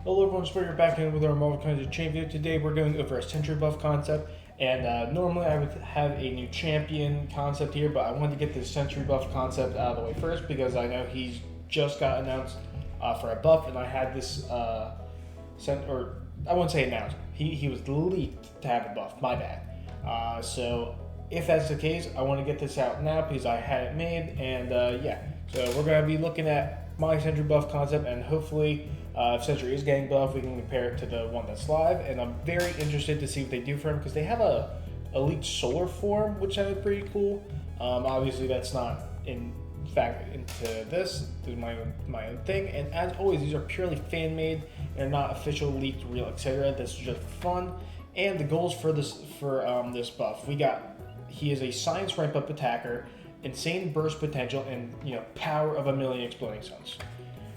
Hello everyone, we're back in with our Marvel Coins Chain video. Today we're going over a Sentry Buff concept, and normally I would have a new champion concept here, but I wanted to get this Sentry Buff concept out of the way first because I know he's just got announced for a buff, and I had this I wouldn't say announced, he was leaked to have a buff, my bad. So if that's the case, I want to get this out now because I had it made, and yeah, so we're going to be looking at my Sentry Buff concept, and hopefully if Sentry is getting buff, we can compare it to the one that's live, and I'm very interested to see what they do for him because they have a elite solar form, which sounded pretty cool. Obviously, that's not in fact into this. This is my own thing, and as always, these are purely fan made. They're not official, leaked, real, etc. This is just fun. And the goals for this buff, he is a science ramp up attacker, insane burst potential, and power of 1,000,000 exploding suns.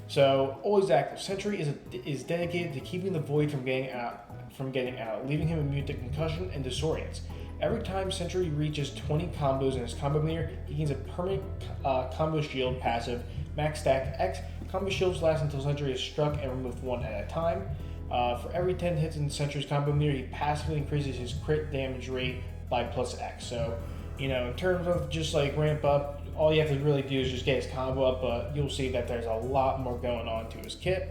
So always active. Sentry is dedicated to keeping the void from getting out, leaving him immune to concussion and disorients. Every time Sentry reaches 20 combos in his combo meter, he gains a permanent combo shield passive, max stack X. Combo shields last until Sentry is struck and removed one at a time. For every 10 hits in Sentry's combo meter, he passively increases his crit damage rate by plus X. So, in terms of just like ramp up, all you have to really do is just get his combo up, but you'll see that there's a lot more going on to his kit.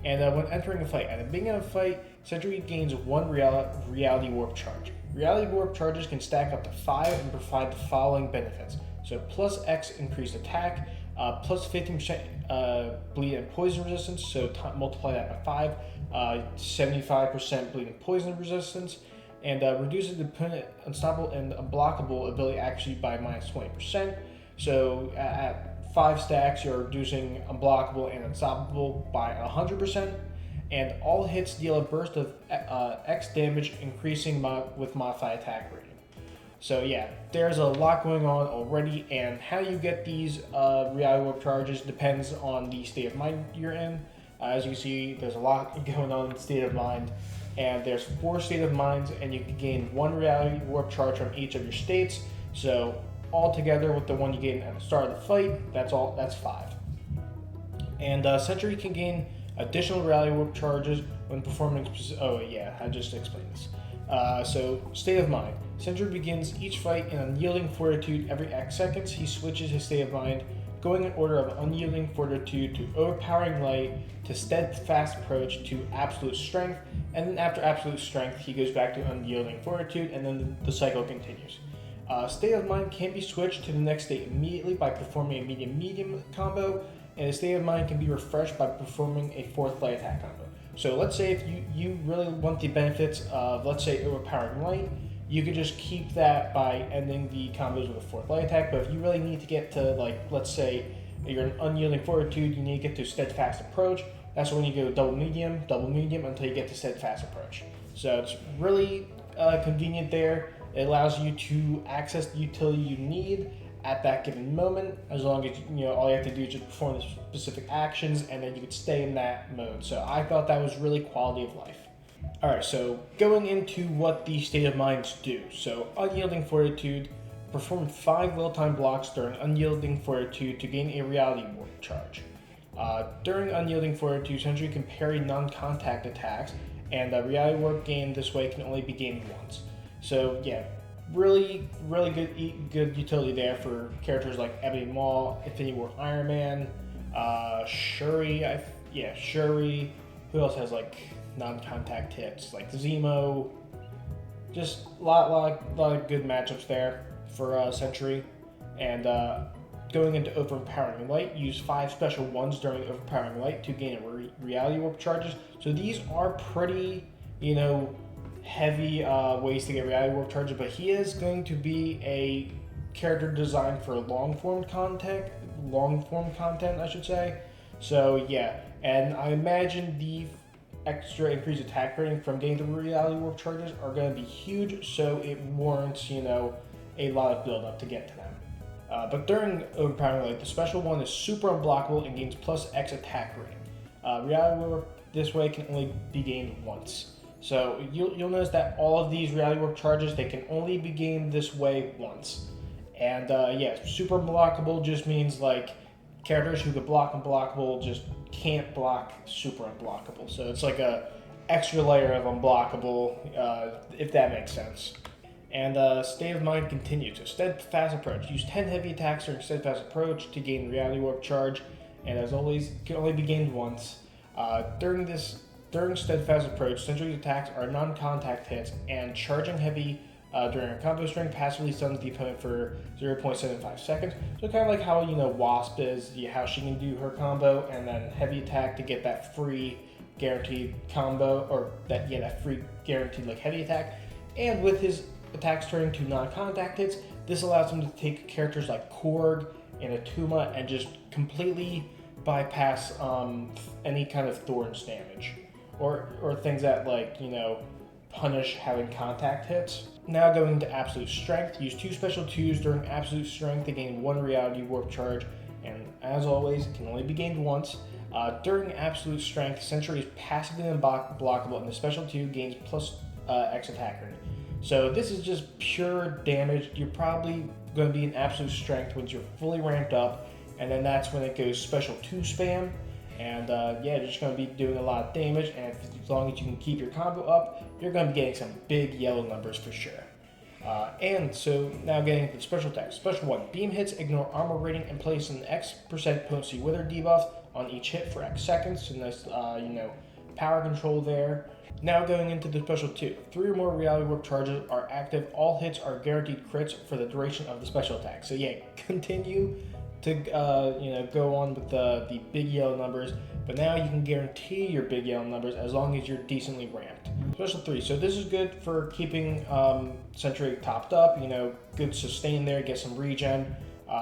And when entering a fight, at the beginning of a fight, Sentry gains one reality warp charge. Reality warp charges can stack up to 5 and provide the following benefits. So plus X increased attack, plus 15% bleed and poison resistance, so multiply that by 5, 75% bleed and poison resistance, and reduces the opponent unstoppable and unblockable ability actually by minus 20%. So at 5 stacks, you're reducing unblockable and unstoppable by 100%, and all hits deal a burst of X damage, increasing with modified attack rating. So yeah, there's a lot going on already, and how you get these reality warp charges depends on the state of mind you're in. As you see, there's a lot going on in the state of mind, and there's 4 state of minds, and you can gain 1 reality warp charge from each of your states. So all together with the one you gain at the start of the fight, that's 5. And Sentry can gain additional reality warp charges when performing I just explained this. So state of mind. Sentry begins each fight in unyielding fortitude every X seconds. He switches his state of mind, going in order of unyielding fortitude to overpowering light to steadfast approach to absolute strength, and then after absolute strength he goes back to unyielding fortitude, and then the cycle continues. State of mind can be switched to the next state immediately by performing a medium-medium combo, and a state of mind can be refreshed by performing a 4th light attack combo. So let's say if you really want the benefits of, let's say, overpowering light, you could just keep that by ending the combos with a 4th light attack. But if you really need to get to, like, let's say you're in unyielding fortitude, you need to get to steadfast approach, that's when you go double medium until you get to steadfast approach. So it's really convenient there. It allows you to access the utility you need at that given moment, as long as all you have to do is just perform the specific actions, and then you can stay in that mode. So I thought that was really quality of life. Alright, so going into what the state of minds do. So unyielding fortitude, perform 5 well-timed blocks during unyielding fortitude to gain a reality warp charge. During unyielding fortitude, Sentry can parry non-contact attacks, and the reality warp gain this way can only be gained once. So yeah, really good utility there for characters like Ebony Maw, Infinity War Iron Man, Shuri. Shuri. Who else has like non-contact hits? Like Zemo. Just a lot of good matchups there for Sentry. And going into overpowering light, use 5 special ones during overpowering light to gain a reality warp charges. So these are pretty, heavy ways to get reality warp charges, but he is going to be a character designed for long form content, I should say. So yeah, and I imagine the extra increased attack rating from getting the reality warp charges are going to be huge, so it warrants a lot of build up to get to them. But during overpowering light, the special one is super unblockable and gains plus X attack rating. Reality warp this way can only be gained once. So you'll notice that all of these reality warp charges, they can only be gained this way once. And super unblockable just means like characters who could block Unblockable just can't block super Unblockable. So it's like a extra layer of Unblockable, if that makes sense. And State of Mind continues. So Steadfast Approach. Use 10 heavy attacks during Steadfast Approach to gain Reality Warp Charge, and as always, can only be gained once. During Steadfast Approach, Sentry's attacks are non-contact hits, and charging heavy during a combo string passively stuns the opponent for 0.75 seconds. So kind of like how, Wasp is, how she can do her combo, and then heavy attack to get that free guaranteed combo, or that free guaranteed heavy attack. And with his attacks turning to non-contact hits, this allows him to take characters like Korg and Attuma and just completely bypass any kind of Thorns damage, or things that punish having contact hits. Now going to Absolute Strength. Use 2 special 2s during Absolute Strength to gain 1 Reality Warp Charge, and as always, it can only be gained once. During Absolute Strength, Sentry is passively unblockable, and the special 2 gains plus X attack rating. So this is just pure damage. You're probably going to be in Absolute Strength once you're fully ramped up, and then that's when it goes special 2 spam. And you're just going to be doing a lot of damage, and as long as you can keep your combo up, you're going to be getting some big yellow numbers for sure. And so now getting into the special attacks. Special 1, beam hits, ignore armor rating, and place an X% potency wither debuff on each hit for X seconds. So nice, power control there. Now going into the special 2, 3 or more Reality Warp charges are active. All hits are guaranteed crits for the duration of the special attack. So continue to go on with the big yellow numbers, but now you can guarantee your big yellow numbers as long as you're decently ramped. Special 3, so this is good for keeping Sentry topped up, good sustain there, get some regen.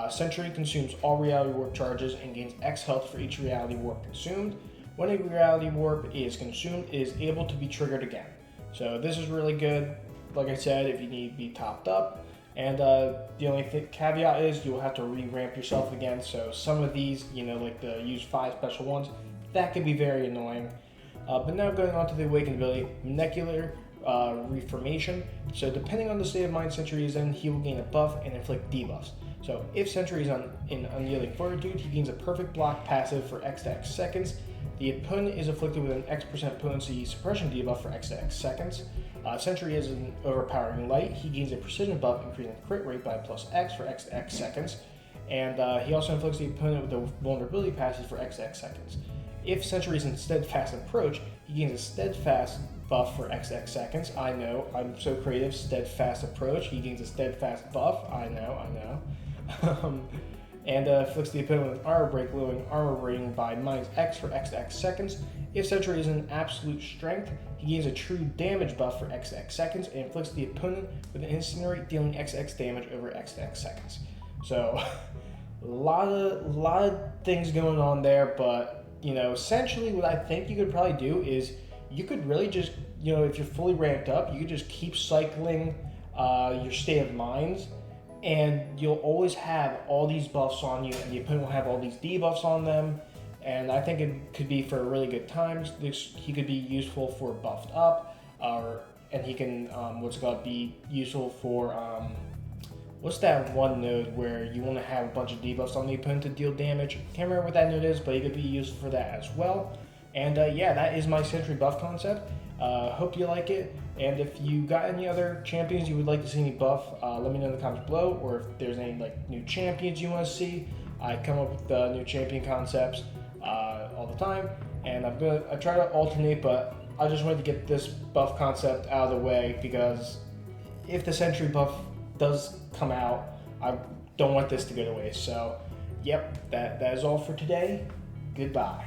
Sentry consumes all Reality Warp charges and gains X health for each Reality Warp consumed. When a Reality Warp is consumed, it is able to be triggered again. So this is really good, like I said, if you need to be topped up. And the only caveat is you'll have to re-ramp yourself again. So some of these, like the use 5 special ones, that could be very annoying. But now going on to the Awakened ability, Molecular Reformation. So depending on the state of mind Sentry is in, he will gain a buff and inflict debuffs. So if Sentry is in Unyielding Fortitude, he gains a perfect block passive for X to X seconds. The opponent is afflicted with an X% potency suppression debuff for X to X seconds. Sentry is an overpowering light. He gains a precision buff, increasing crit rate by plus X for X to X seconds. And he also inflicts the opponent with a vulnerability passive for X to X seconds. If Sentry is in Steadfast Approach, he gains a Steadfast buff for X to X seconds. I know, I'm so creative. Steadfast Approach. He gains a Steadfast buff. I know. And afflicts the opponent with Armor Break, lowering armor rating by -X for X to X seconds. If Sentry is in Absolute Strength, he gains a true damage buff for X to X seconds and inflicts the opponent with an Incinerate, dealing XX damage over X to X seconds. So, a lot of things going on there, but essentially what I think you could probably do is you could really just, if you're fully ramped up, you could just keep cycling your State of Minds, and you'll always have all these buffs on you, and the opponent will have all these debuffs on them. And I think it could be for really good times. He could be useful for buffed up, and he can be useful for what's that one node where you want to have a bunch of debuffs on the opponent to deal damage? Can't remember what that node is, but he could be useful for that as well. And that is my Sentry Buff concept. Hope you like it, and if you got any other champions you would like to see me buff, let me know in the comments below, or if there's any new champions you want to see. I come up with new champion concepts all the time, and I try to alternate, but I just wanted to get this buff concept out of the way, because if the Sentry buff does come out, I don't want this to go to waste. So, yep, that is all for today. Goodbye.